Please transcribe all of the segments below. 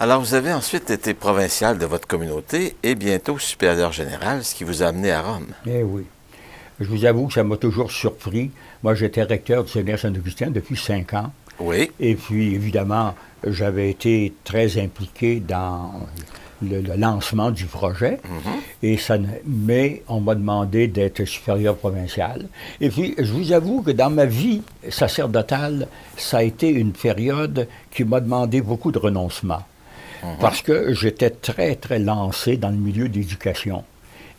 Alors, vous avez ensuite été provincial de votre communauté et bientôt supérieur général, ce qui vous a amené à Rome. Eh oui. Je vous avoue que ça m'a toujours surpris. Moi, j'étais recteur du Séminaire Saint-Augustin depuis 5 ans. Oui. Et puis, évidemment, j'avais été très impliqué dans le lancement du projet. Mais on m'a demandé d'être supérieur provincial. Et puis, je vous avoue que dans ma vie sacerdotale, ça a été une période qui m'a demandé beaucoup de renoncement. Parce que j'étais très, très lancé dans le milieu de l'éducation.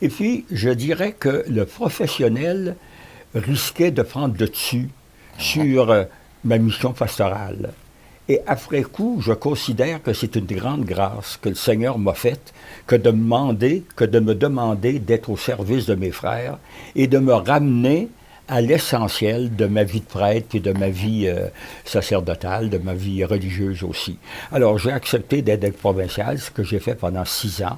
Et puis, je dirais que le professionnel risquait de prendre le dessus sur ma mission pastorale. Et après coup, je considère que c'est une grande grâce que le Seigneur m'a faite que de me demander d'être au service de mes frères et de me ramener à l'essentiel de ma vie de prêtre et de ma vie sacerdotale, de ma vie religieuse aussi. Alors, j'ai accepté d'être provincial, ce que j'ai fait pendant 6 ans.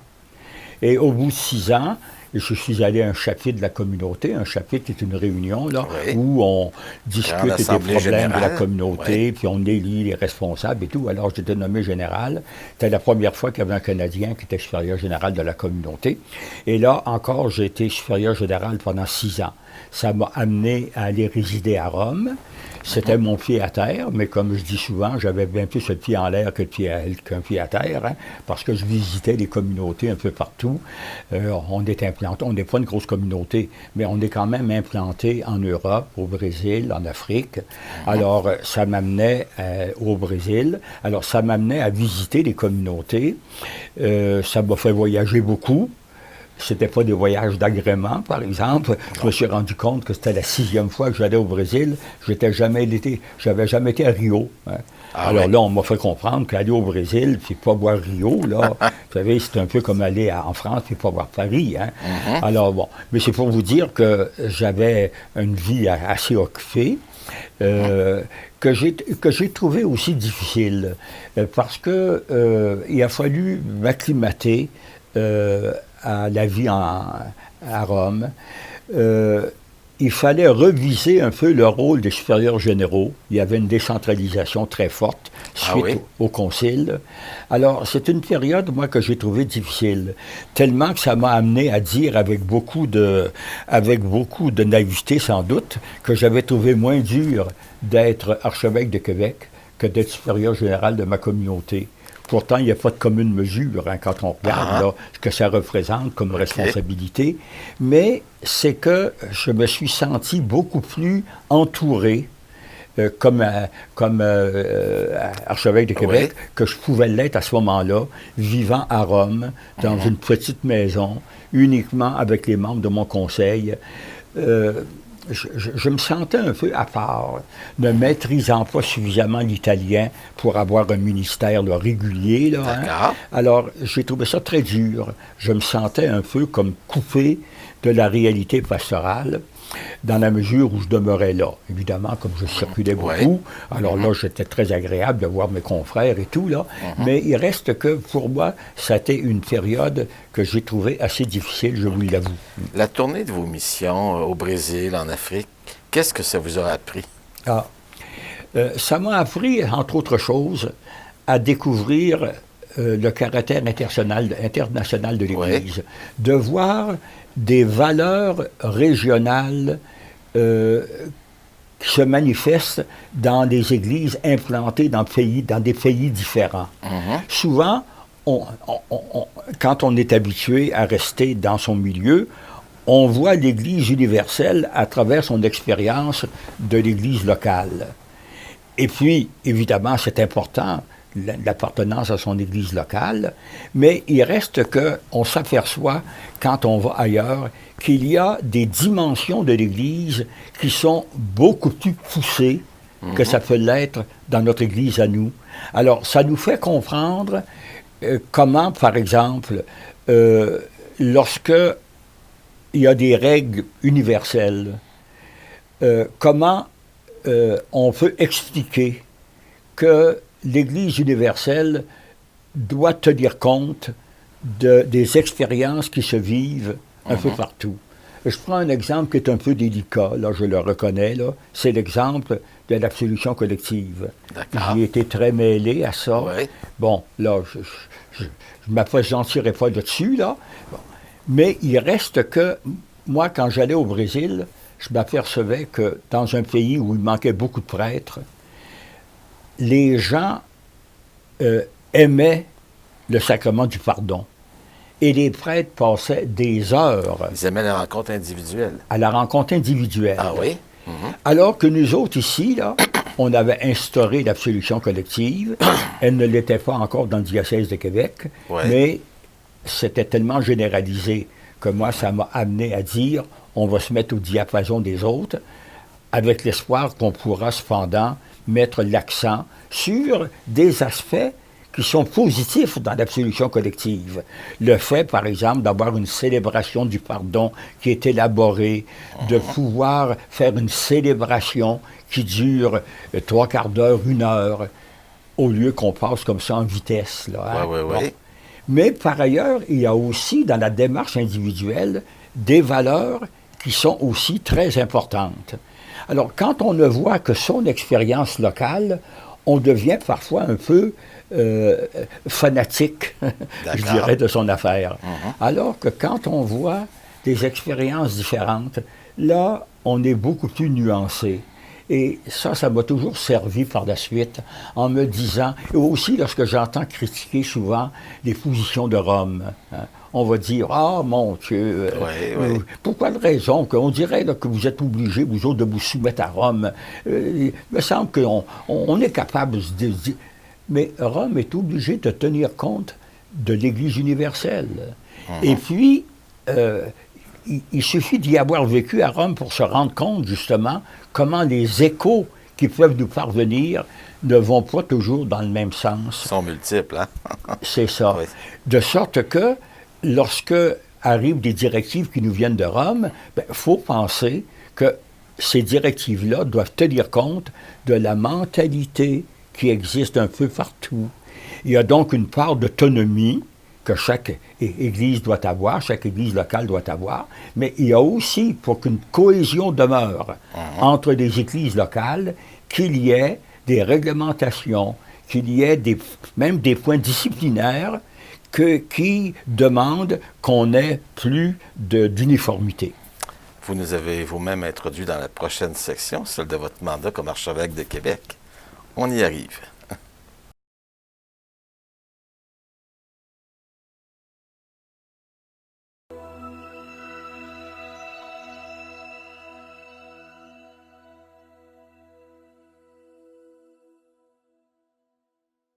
Et au bout de 6 ans, je suis allé à un chapitre de la communauté. Un chapitre est une réunion là, où on discute des problèmes générale. De la communauté, puis on élit les responsables et tout. Alors, j'étais nommé général. C'était la première fois qu'il y avait un Canadien qui était supérieur général de la communauté. Et là, encore, j'ai été supérieur général pendant 6 ans. Ça m'a amené à aller résider à Rome. C'était mon pied à terre, mais comme je dis souvent, j'avais bien plus le pied en l'air qu'un pied à terre, hein, parce que je visitais les communautés un peu partout. On est implanté, on n'est pas une grosse communauté, mais on est quand même implanté en Europe, au Brésil, en Afrique. Alors, ça m'amenait au Brésil. Alors, ça m'amenait à visiter les communautés. Ça m'a fait voyager beaucoup. C'était pas des voyages d'agrément, par exemple. Je me suis rendu compte que c'était la 6e fois que j'allais au Brésil. J'avais jamais été à Rio. Hein. Alors là, on m'a fait comprendre qu'aller au Brésil, puis pas voir Rio, là, vous savez, c'est un peu comme aller en France puis pas voir Paris. Hein. Alors bon, mais c'est pour vous dire que j'avais une vie assez occupée. Que j'ai trouvé aussi difficile, parce que il a fallu m'acclimater à la vie à Rome. Il fallait reviser un peu le rôle des supérieurs généraux. Il y avait une décentralisation très forte suite au concile. Alors, c'est une période, moi, que j'ai trouvée difficile, tellement que ça m'a amené à dire, avec beaucoup de naïveté sans doute, que j'avais trouvé moins dur d'être archevêque de Québec que d'être supérieur général de ma communauté. Pourtant, il n'y a pas de commune mesure hein, quand on regarde là, ce que ça représente comme responsabilité. Mais c'est que je me suis senti beaucoup plus entouré comme archevêque de Québec que je pouvais l'être à ce moment-là, vivant à Rome, dans une petite maison, uniquement avec les membres de mon conseil. Je me sentais un peu à part, ne maîtrisant pas suffisamment l'italien pour avoir un ministère là, régulier. Là, hein. Alors, j'ai trouvé ça très dur. Je me sentais un peu comme coupé de la réalité pastorale, dans la mesure où je demeurais là. Évidemment, comme je circulais beaucoup, alors là, j'étais très agréable de voir mes confrères et tout, là. Mais il reste que, pour moi, ça a été une période que j'ai trouvée assez difficile, je vous l'avoue. La tournée de vos missions au Brésil, en Afrique, qu'est-ce que ça vous a appris? Ça m'a appris, entre autres choses, à découvrir le caractère international de l'Église, de voir des valeurs régionales qui se manifestent dans des églises implantées dans des pays différents. Souvent, quand on est habitué à rester dans son milieu, on voit l'Église universelle à travers son expérience de l'Église locale. Et puis, évidemment, c'est important, l'appartenance à son église locale, mais il reste qu'on s'aperçoit, quand on va ailleurs, qu'il y a des dimensions de l'église qui sont beaucoup plus poussées que ça peut l'être dans notre église à nous. Alors, ça nous fait comprendre comment, par exemple, lorsque il y a des règles universelles, comment on peut expliquer que l'Église universelle doit tenir compte des expériences qui se vivent un peu partout. Je prends un exemple qui est un peu délicat, là, je le reconnais, là. C'est l'exemple de l'absolution collective. D'accord. J'ai été très mêlé à ça. Oui. Bon, là, je ne m'appesantirai pas dessus, là. Bon. Mais il reste que, moi, quand j'allais au Brésil, je m'apercevais que dans un pays où il manquait beaucoup de prêtres, les gens aimaient le sacrement du pardon. Et les prêtres passaient des heures Ils aimaient la rencontre individuelle. à la rencontre individuelle. Ah oui? Alors que nous autres ici, là, on avait instauré l'absolution collective. Elle ne l'était pas encore dans le diocèse de Québec, Ouais. mais c'était tellement généralisé que moi, ça m'a amené à dire on va se mettre au diapason des autres, avec l'espoir qu'on pourra cependant mettre l'accent sur des aspects qui sont positifs dans l'absolution collective. Le fait, par exemple, d'avoir une célébration du pardon qui est élaborée, de pouvoir faire une célébration qui dure 3/4 d'heure, 1 heure, au lieu qu'on passe comme ça en vitesse. Là, hein? Oui, oui, Bon. oui. Mais par ailleurs, il y a aussi dans la démarche individuelle des valeurs qui sont aussi très importantes. Alors, quand on ne voit que son expérience locale, on devient parfois un peu fanatique, je D'accord. dirais, de son affaire. Alors que quand on voit des expériences différentes, là, on est beaucoup plus nuancé. Et ça m'a toujours servi par la suite en me disant, et aussi lorsque j'entends critiquer souvent les positions de Rome, hein, on va dire, ah mon Dieu, Oui. pour quelle raison qu'on dirait là, que vous êtes obligés, vous autres, de vous soumettre à Rome. Il me semble on est capable de dire, mais Rome est obligé de tenir compte de l'Église universelle. Et puis, il suffit d'y avoir vécu à Rome pour se rendre compte, justement, comment les échos qui peuvent nous parvenir ne vont pas toujours dans le même sens. Ils sont multiples, hein? C'est ça. Oui. De sorte que, lorsque arrivent des directives qui nous viennent de Rome, il faut penser que ces directives-là doivent tenir compte de la mentalité qui existe un peu partout. Il y a donc une part d'autonomie que chaque Église doit avoir, chaque Église locale doit avoir, mais il y a aussi, pour qu'une cohésion demeure entre les Églises locales, qu'il y ait des réglementations, qu'il y ait même des points disciplinaires qui demandent qu'on ait plus d'uniformité. Vous nous avez vous-même introduit dans la prochaine section, celle de votre mandat comme archevêque de Québec. On y arrive.